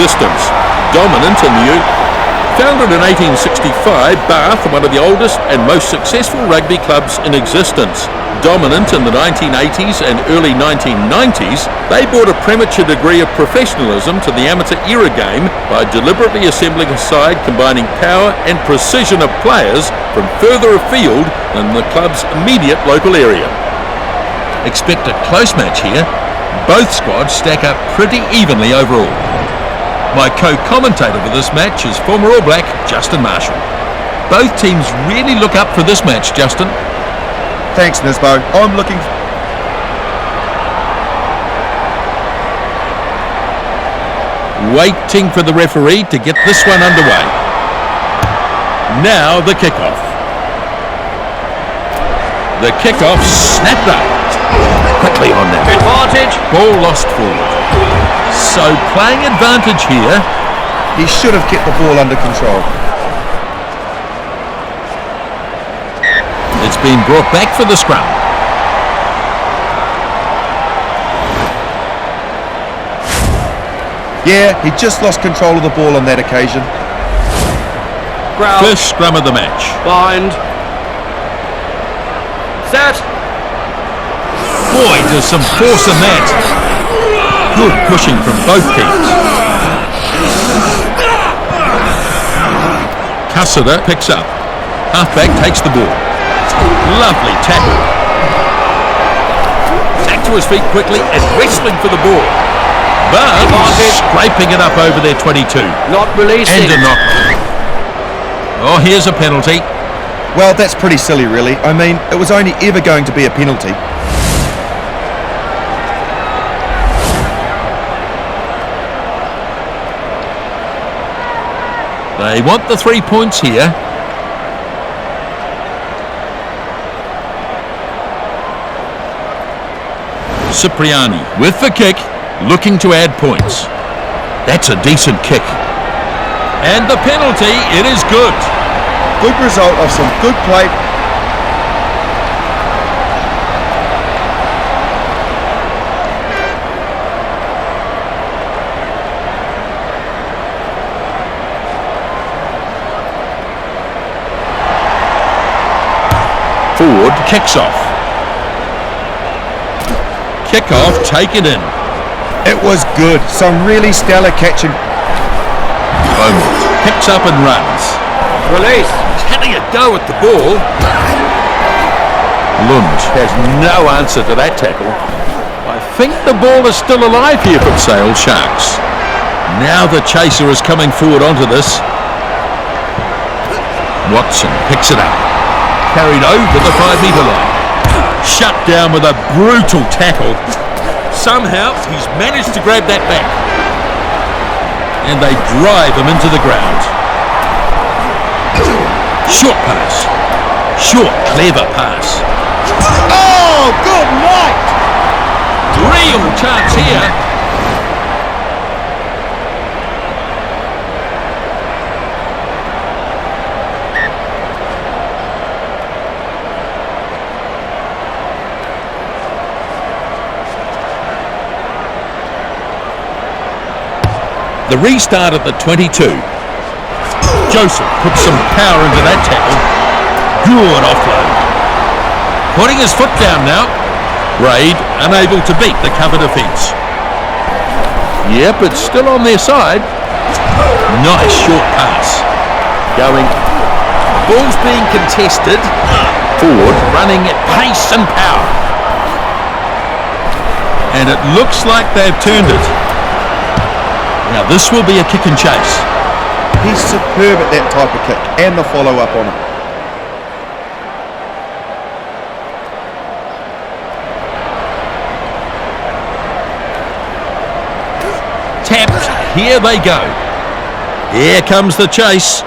existence. Dominant in the Founded in 1865, Bath, one of the oldest and most successful rugby clubs in existence. Dominant in the 1980s and early 1990s, they brought a premature degree of professionalism to the amateur era game by deliberately assembling a side combining power and precision of players from further afield than the club's immediate local area. Expect a close match here. Both squads stack up pretty evenly overall. My co-commentator for this match is former All Black, Justin Marshall. Both teams really look up for this match, Justin. Thanks, Nisbo. I'm looking... Waiting for the referee to get this one underway. Now the kickoff. The kickoff snapped up. Quickly on that. Advantage. Ball lost forward. So playing advantage here. He should have kept the ball under control. It's been brought back for the scrum. Yeah, he just lost control of the ball on that occasion. Ground. First scrum of the match. Bind. Set. Boy, there's some force in that. Good pushing from both teams. Cassida picks up. Halfback takes the ball. Lovely tackle. Back to his feet quickly and wrestling for the ball. But scraping it up over their 22. Not releasing. And a knock. Oh, here's a penalty. Well, that's pretty silly, really. I mean, it was only ever going to be a penalty. They want the 3 points here. Cipriani with the kick, looking to add points. That's a decent kick. And the penalty, it is good. Good result of some good play. Forward kicks off. Kick-off taken in. It was good. Some really stellar catching. Beaumont picks up and runs. Release. Having a go at the ball. Lund has no answer to that tackle. I think the ball is still alive here for Sale Sharks. Now the chaser is coming forward onto this. Watson picks it up. Carried over the 5-metre line. Shut down with a brutal tackle. Somehow he's managed to grab that back. And they drive him into the ground. Short pass. Short, clever pass. Oh, good night! Real chance here. The restart at the 22. Joseph puts some power into that tackle. Good offload. Putting his foot down now. Braid unable to beat the cover defence. Yep, it's still on their side. Nice short pass. Going. Ball's being contested. Forward running at pace and power. And it looks like they've turned it. Now this will be a kick and chase. He's superb at that type of kick and the follow-up on it. Tapped. Here they go. Here comes the chase.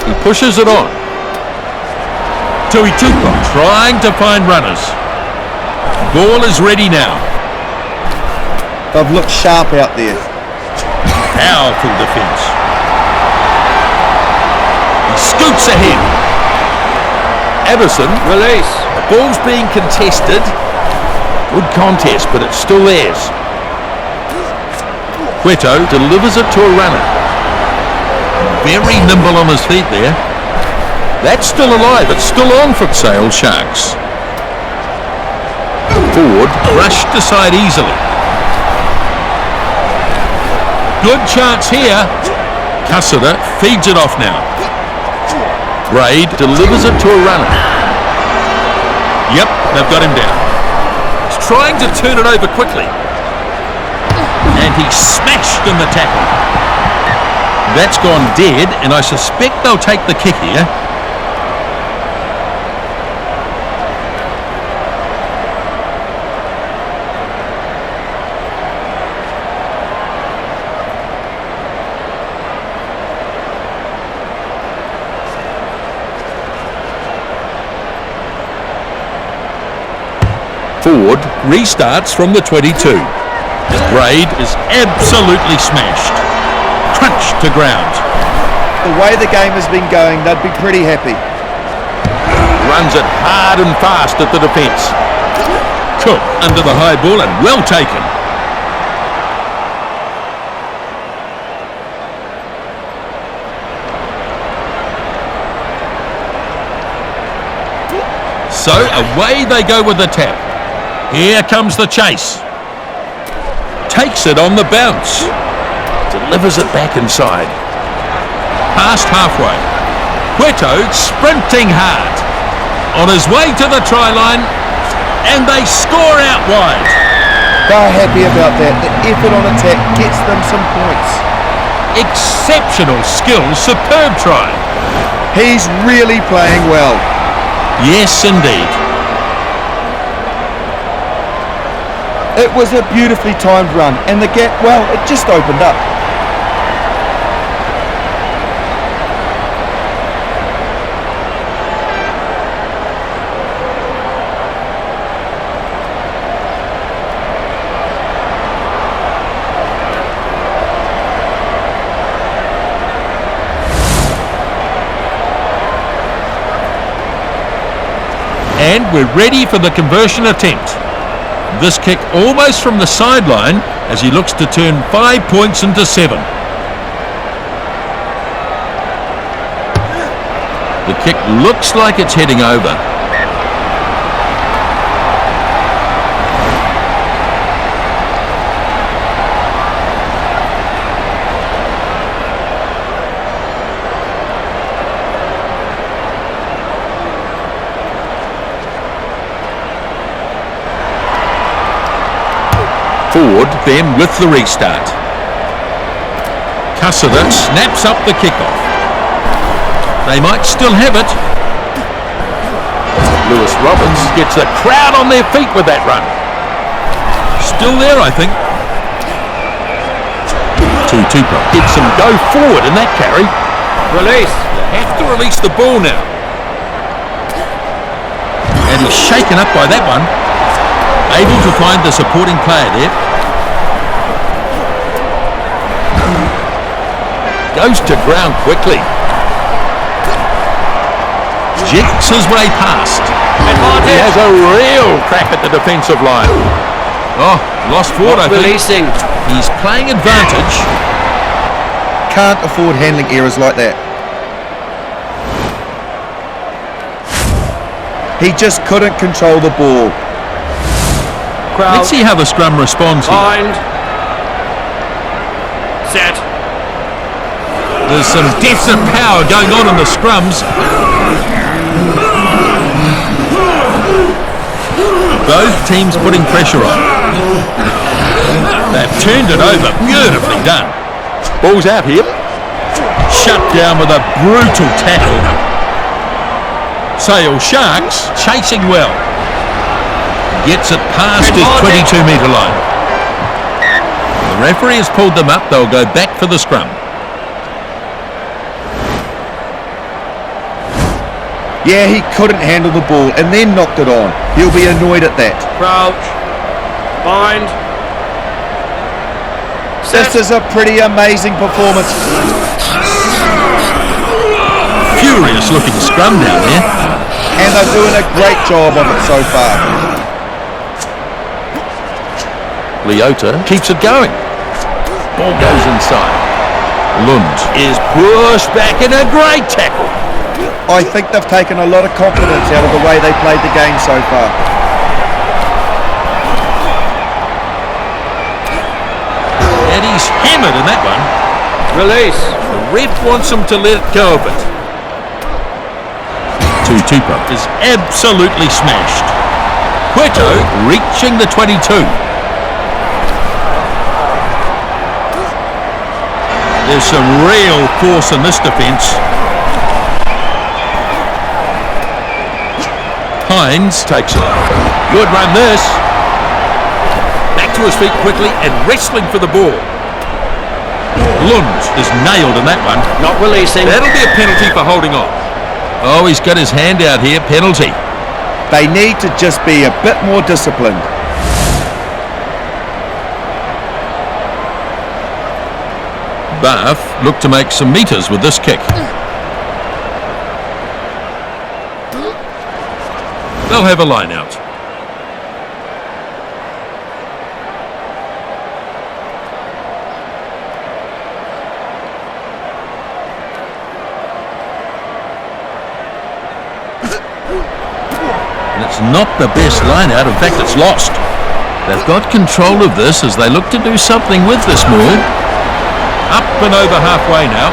He pushes it on. Tui Tupa trying to find runners. Ball is ready now. They've looked sharp out there. Powerful defence. He scoots ahead. Everson. Release. The ball's being contested. Good contest, but it's still theirs. Cueto delivers it to a runner. Very nimble on his feet there. That's still alive. It's still on for Sale Sharks. Forward brushed aside easily. Good chance here. Cassida feeds it off now. Braid delivers it to a runner. Yep, they've got him down. He's trying to turn it over quickly. And he's smashed in the tackle. That's gone dead, and I suspect they'll take the kick here. Forward restarts from the 22. Braid is absolutely smashed. Crunch to ground. The way the game has been going, they'd be pretty happy. Runs it hard and fast at the defence. Cook under the high ball and well taken. So away they go with the tap. Here comes the chase. Takes it on the bounce. Delivers it back inside. Past halfway. Cueto sprinting hard. On his way to the try line. And they score out wide. They're happy about that. The effort on attack gets them some points. Exceptional skill. Superb try. He's really playing well. Yes, indeed. It was a beautifully timed run, and the gap, well, it just opened up. And we're ready for the conversion attempt. This kick almost from the sideline as he looks to turn 5 points into 7. The kick looks like it's heading over. Forward, then with the restart. Cassida snaps up the kickoff. They might still have it. Lewis Roberts gets the crowd on their feet with that run. Still there, I think. Tupa gets some go forward in that carry. Release. They have to release the ball now. And he's shaken up by that one. Able to find the supporting player there. Goes to ground quickly. Jinks his way past. He has a real crack at the defensive line. Oh, lost forward, I think. Releasing. He's playing advantage. Can't afford handling errors like that. He just couldn't control the ball. Crowd. Let's see how the scrum responds here. Bind. Set. There's some definite power going on in the scrums. Both teams putting pressure on. They've turned it over. Beautifully done. Ball's out here. Shut down with a brutal tackle. Sale Sharks chasing well. Gets it past his 22-metre line. The referee has pulled them up. They'll go back for the scrum. Yeah, he couldn't handle the ball and then knocked it on. He'll be annoyed at that. Crouch. Bind. This is a pretty amazing performance. Furious looking scrum down there. And they're doing a great job of it so far. Leota keeps it going. Ball goes inside. Lund is pushed back in a great tackle. I think they've taken a lot of confidence out of the way they played the game so far. And he's hammered in that one. Release. The ref wants him to let it go a bit. Tutupa is absolutely smashed. Cueto reaching the 22. There's some real force in this defence. Hines takes it. Good run this. Back to his feet quickly and wrestling for the ball. Lund is nailed in that one. Not releasing. That'll be a penalty for holding on. Oh, he's got his hand out here. Penalty. They need to just be a bit more disciplined. Bath look to make some metres with this kick. They'll have a line out. And it's not the best line out. In fact, it's lost. They've got control of this as they look to do something with this ball. Up and over halfway now.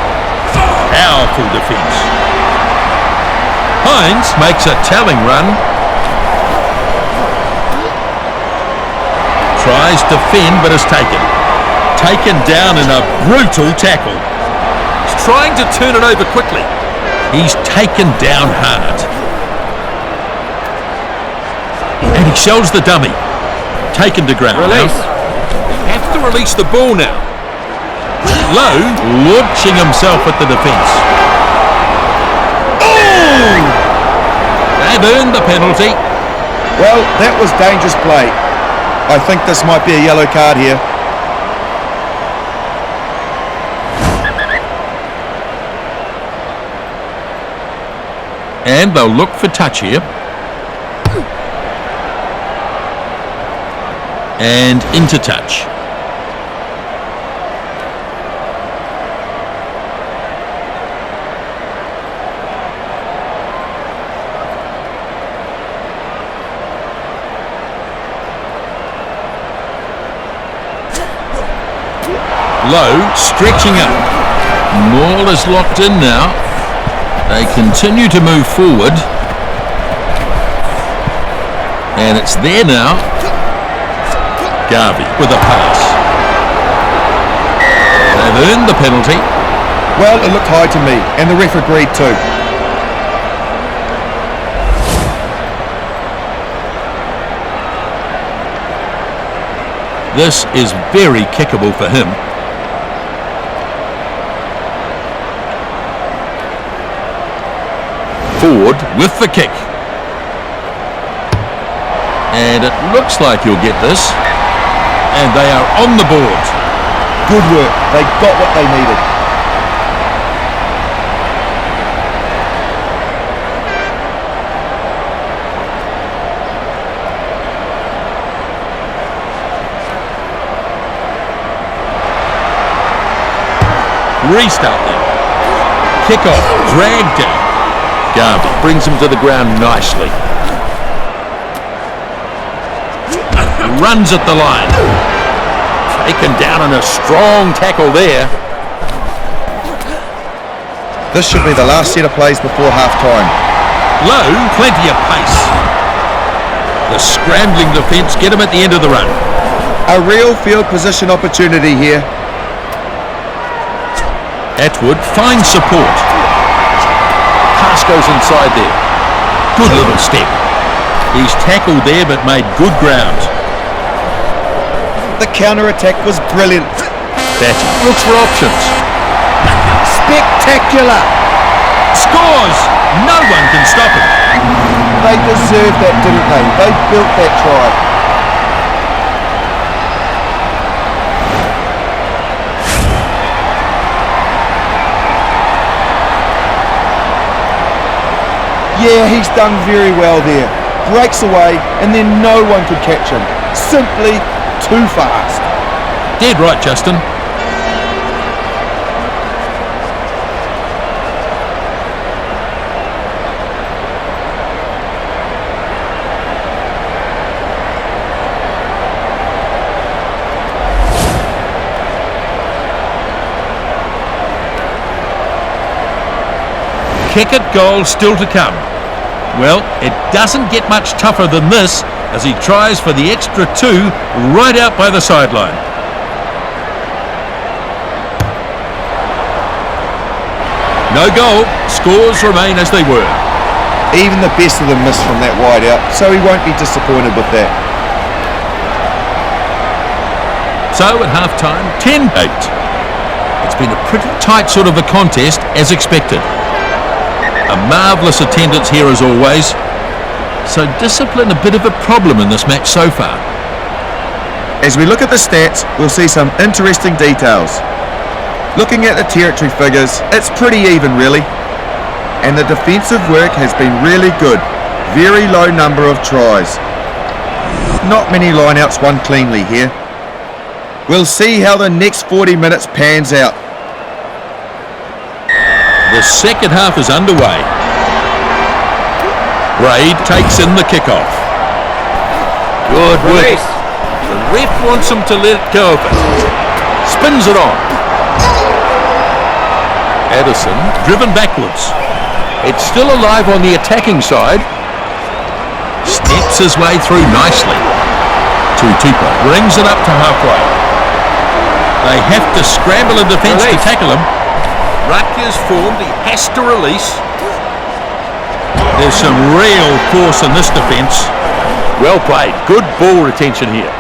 Powerful defence. Hines makes a telling run. Tries to fend but is taken. Taken down in a brutal tackle. He's trying to turn it over quickly. He's taken down hard. And he shows the dummy. Taken to ground. Release. Have to release the ball now. Lowe launching himself at the defence. Oh! They've earned the penalty. Well, that was dangerous play. I think this might be a yellow card here. And they'll look for touch here. And into touch. Lowe stretching up. Maul is locked in now. They continue to move forward. And it's there now. Garvey with a pass. They've earned the penalty. Well, it looked high to me, and the ref agreed too. This is very kickable for him. Forward with the kick. And it looks like you'll get this. And they are on the board. Good work. They got what they needed. Restart them. Kick off. Drag down. Garvey brings him to the ground nicely. Runs at the line. Taken down in a strong tackle there. This should be the last set of plays before half-time. Low, plenty of pace. The scrambling defence get him at the end of the run. A real field position opportunity here. Atwood finds support. Pass goes inside there. Good little step. He's tackled there but made good ground. The counter-attack was brilliant. Batty looks for options. Spectacular! Scores! No one can stop him. They deserved that, didn't they? They built that try. Yeah, he's done very well there. Breaks away and then no one could catch him. Simply too fast. Dead right, Justin. kick at goal still to come. Well, it doesn't get much tougher than this as he tries for the extra 2 right out by the sideline. No goal. Scores remain as they were. Even the best of them missed from that wide out, so he won't be disappointed with that. So at half-time, 10-8. It's been a pretty tight sort of a contest as expected. A marvellous attendance here as always. So discipline a bit of a problem in this match so far. As we look at the stats, we'll see some interesting details. Looking at the territory figures, it's pretty even really. And the defensive work has been really good. Very low number of tries. Not many lineouts won cleanly here. We'll see how the next 40 minutes pans out. The second half is underway. Braid takes in the kickoff. Good work. Release. The ref wants him to let go of it. Spins it on. Addison driven backwards. It's still alive on the attacking side. Steps his way through nicely. Tutupa brings it up to halfway. They have to scramble in defence to tackle him. Rutgers formed, he has to release. There's some real force in this defence. Well played, good ball retention here.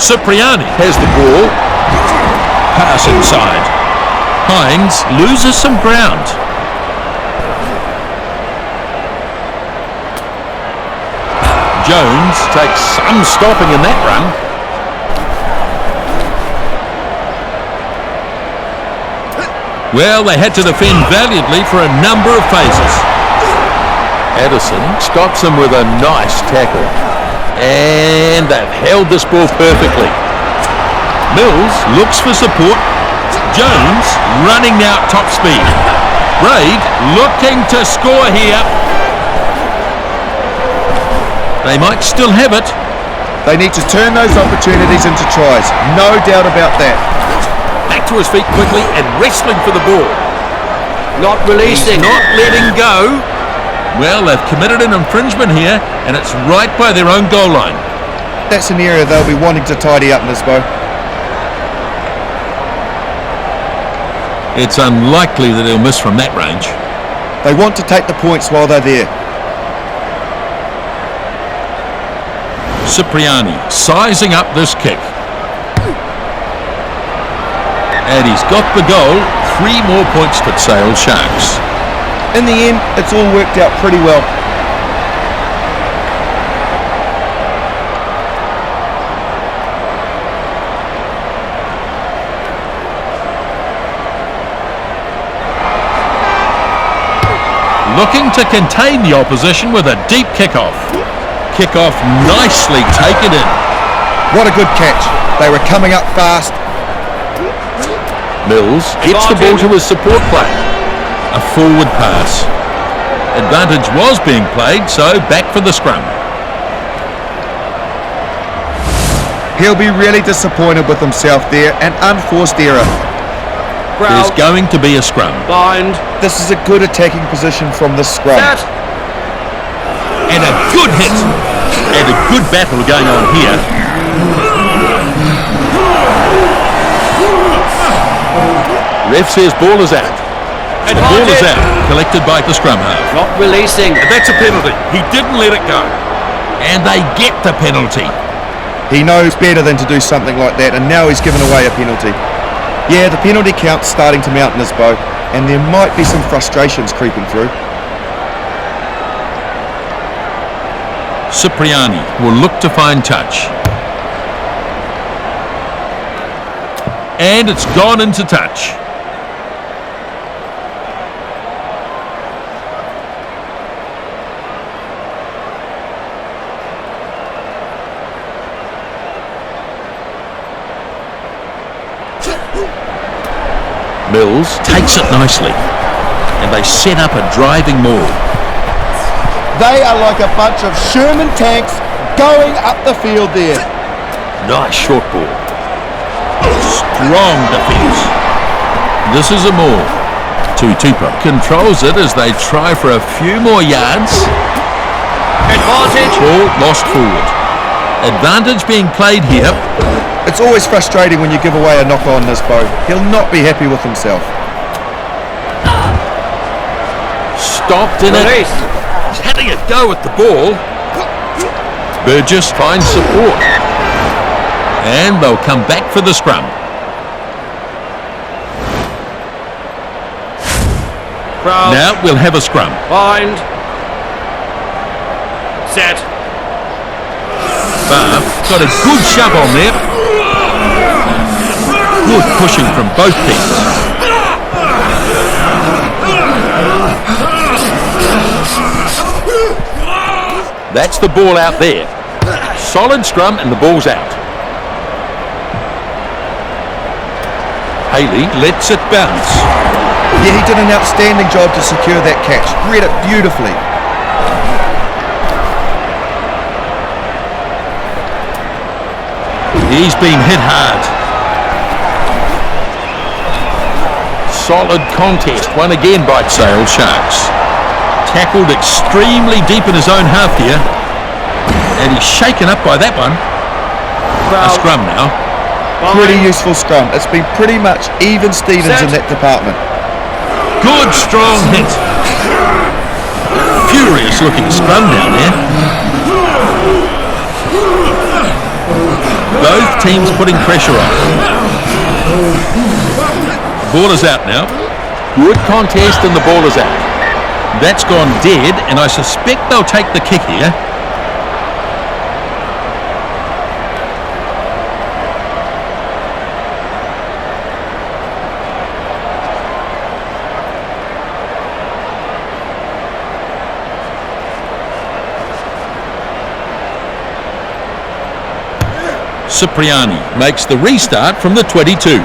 Cipriani has the ball. Pass inside. Hines loses some ground. Jones takes some stopping in that run. Well, they had to defend valiantly for a number of phases. Addison stops him with a nice tackle. And they've held this ball perfectly. Mills looks for support. Jones running now at top speed. Braid looking to score here. They might still have it. They need to turn those opportunities into tries. No doubt about that. Back to his feet quickly and wrestling for the ball. Not releasing. He's not letting go. Well, they've committed an infringement here, and it's right by their own goal line. That's an area they'll be wanting to tidy up, Nisbo. It's unlikely that he'll miss from that range. They want to take the points while they're there. Cipriani sizing up this kick. And he's got the goal. 3 more points for Sale Sharks. In the end, it's all worked out pretty well. Looking to contain the opposition with a deep kickoff. Kickoff nicely taken in. What a good catch. They were coming up fast. Mills gets the ball to his support play. A forward pass. Advantage was being played, so back for the scrum. He'll be really disappointed with himself there. An unforced error. There's going to be a scrum. Bind. This is a good attacking position from the scrum. Set. And a good hit. And a good battle going on here. Ref says ball is out. And the ball is out. Collected by the scrum half. Not releasing. And that's a penalty. He didn't let it go. And they get the penalty. He knows better than to do something like that, and now he's given away a penalty. Yeah, the penalty count's starting to mount in his bow, and there might be some frustrations creeping through. Cipriani will look to find touch. And it's gone into touch. Mills takes it nicely, and they set up a driving maul. They are like a bunch of Sherman tanks going up the field there. Nice short ball. Strong defence. This is a maul. Tutupa controls it as they try for a few more yards. Advantage. Ball lost forward. Advantage being played here. It's always frustrating when you give away a knock on this, Bo. He'll not be happy with himself. Stopped in it. Release. He's having a go at the ball. Burgess finds support. And they'll come back for the scrum. Crowd. Now we'll have a scrum. Bind. Set. Bath got a good shove on there. Good pushing from both teams. That's the ball out there. Solid scrum and the ball's out. Haley lets it bounce. Yeah, he did an outstanding job to secure that catch. Read it beautifully. He's been hit hard. Solid contest, won again by Sale Sharks. Tackled extremely deep in his own half here. And he's shaken up by that one. A scrum now. Pretty useful scrum. It's been pretty much even Stevens in that department. Good strong hit. Furious looking scrum down there. Both teams putting pressure on. Ball is out now. Good contest and the ball is out. That's gone dead and I suspect they'll take the kick here. Cipriani makes the restart from the 22.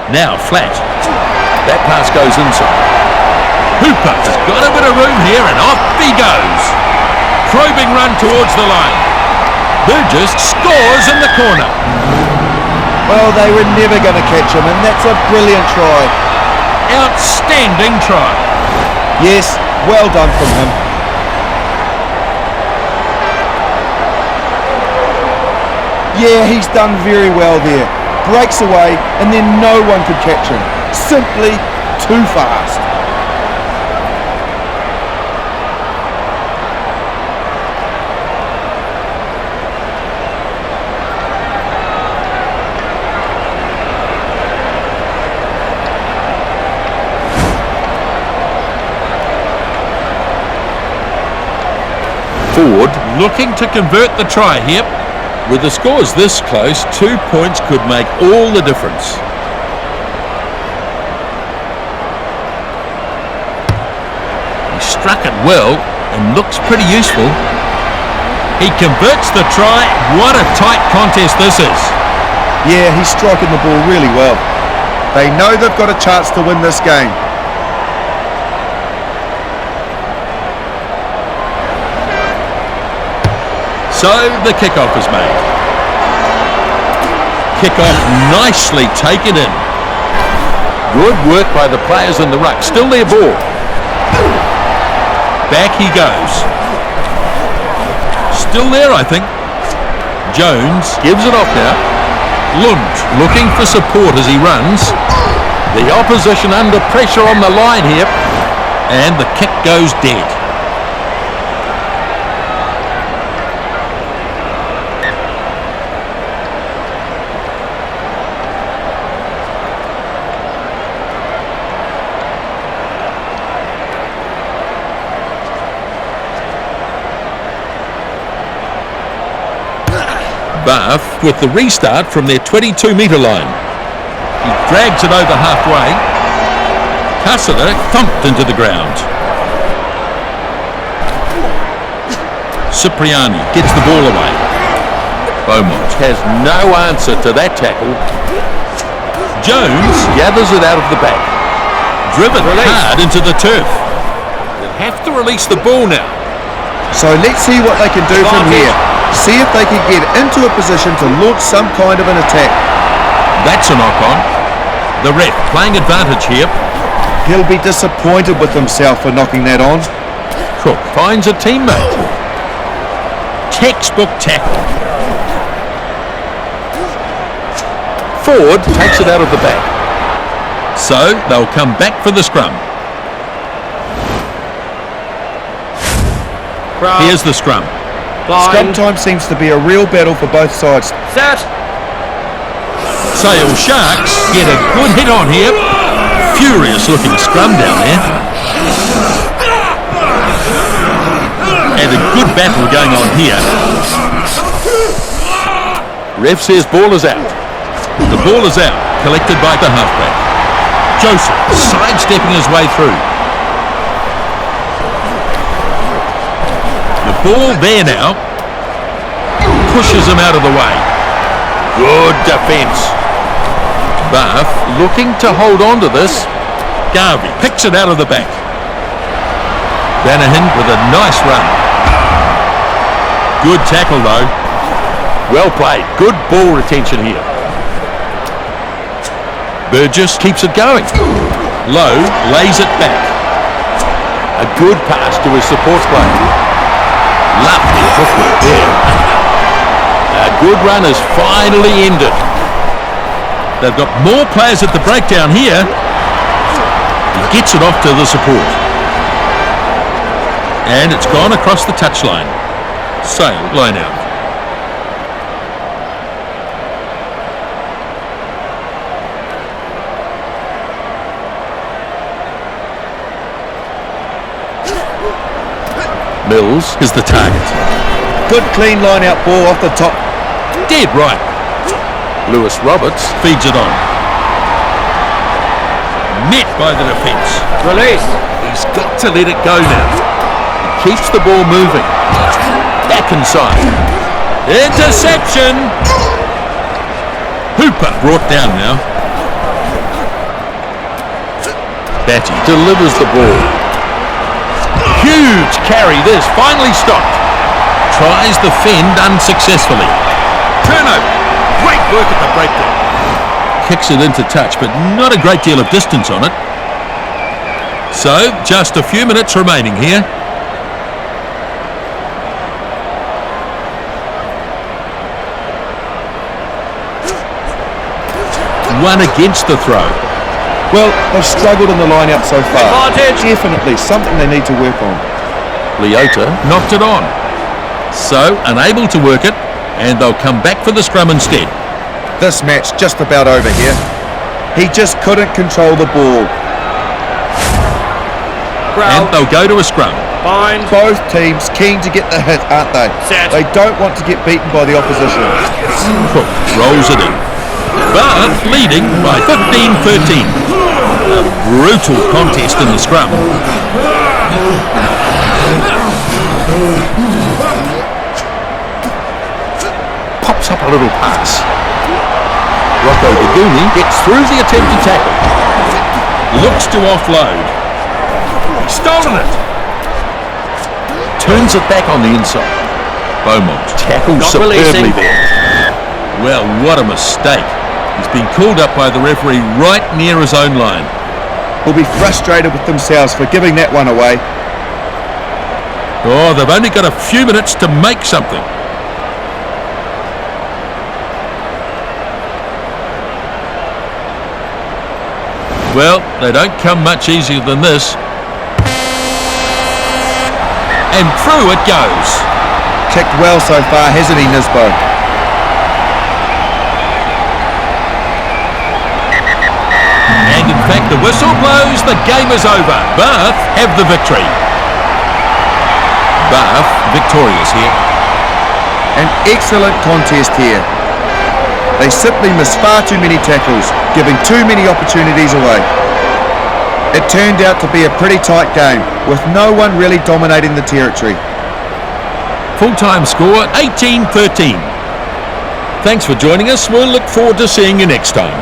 Now flat. That pass goes inside. Hooper has got a bit of room here and off he goes. Probing run towards the line. Burgess scores in the corner. Well, they were never going to catch him, and that's a brilliant try. Outstanding try. Yes, well done from him. Yeah, he's done very well there. Breaks away, and then no one could catch him. Simply too fast. Ford looking to convert the try here. With the scores this close, 2 points could make all the difference. He struck it well and looks pretty useful. He converts the try. What a tight contest this is. Yeah, he's striking the ball really well. They know they've got a chance to win this game. So the kickoff is made. Kickoff nicely taken in. Good work by the players in the ruck. Still their ball. Back he goes. Still there, I think. Jones gives it off now. Lund looking for support as he runs. The opposition under pressure on the line here. And the kick goes dead. Bath with the restart from their 22-metre line. He drags it over halfway. Cassiter thumped into the ground. Cipriani gets the ball away. Beaumont has no answer to that tackle. Jones gathers it out of the back. Driven hard into the turf. They'll have to release the ball now. So let's see what they can do from here. See if they can get into a position to launch some kind of an attack. That's a knock-on. The ref playing advantage here. He'll be disappointed with himself for knocking that on. Cook finds a teammate. Textbook tackle. Ford takes it out of the back. So they'll come back for the scrum. Crowd. Here's the scrum. Scrum Blind. time seems to be a real battle for both sides. Set. Sale Sharks get a good hit on here. Furious looking scrum down there. And a good battle going on here. Ref says ball is out. The ball is out, collected by the halfback. Joseph sidestepping his way through. The ball there now. Pushes him out of the way. Good defence. Bath looking to hold on to this. Garvey picks it out of the back. Vanahan with a nice run. Good tackle though. Well played. Good ball retention here. Burgess keeps it going. Lowe lays it back. A good pass to his support player. Lovely footwork there. A good run is finally ended. They've got more players at the breakdown here. He gets it off to the support. And it's gone across the touchline. Sale line out. Mills is the target. Good clean line out ball off the top. Dead right. Lewis Roberts feeds it on. Met by the defence. Release. He's got to let it go now. He keeps the ball moving. Back inside. Interception. Hooper brought down now. Batty delivers the ball. Huge carry this. Finally stopped. Tries the fend unsuccessfully. Turnover. Great work at the breakdown. Kicks it into touch, but not a great deal of distance on it. So, just a few minutes remaining here. One against the throw. Well, they've struggled in the line out so far. Advantage. Definitely something they need to work on. Leota knocked it on. So, unable to work it, and they'll come back for the scrum instead. This match just about over here. He just couldn't control the ball. And Crowd. they'll go to a scrum. Bind. Both teams keen to get the hit, aren't they? Set. They don't want to get beaten by the opposition. Cook rolls it in. But leading by 15-13. A brutal contest in the scrum. Pops up a little pass. Rocco Gaguni gets through the attempted tackle. Looks to offload. Stolen it. Turns it back on the inside. Beaumont tackles Not superbly releasing. there. Well, what a mistake. He's been called up by the referee right near his own line. Will be frustrated with themselves for giving that one away. Oh, they've only got a few minutes to make something. Well, they don't come much easier than this. And through it goes. Kicked well so far, hasn't he, Nisbo? And in fact, the whistle blows, the game is over. Bath have the victory. Bath victorious here. An excellent contest here. They simply missed far too many tackles, giving too many opportunities away. It turned out to be a pretty tight game, with no one really dominating the territory. Full-time score 18-13. Thanks for joining us. We'll look forward to seeing you next time.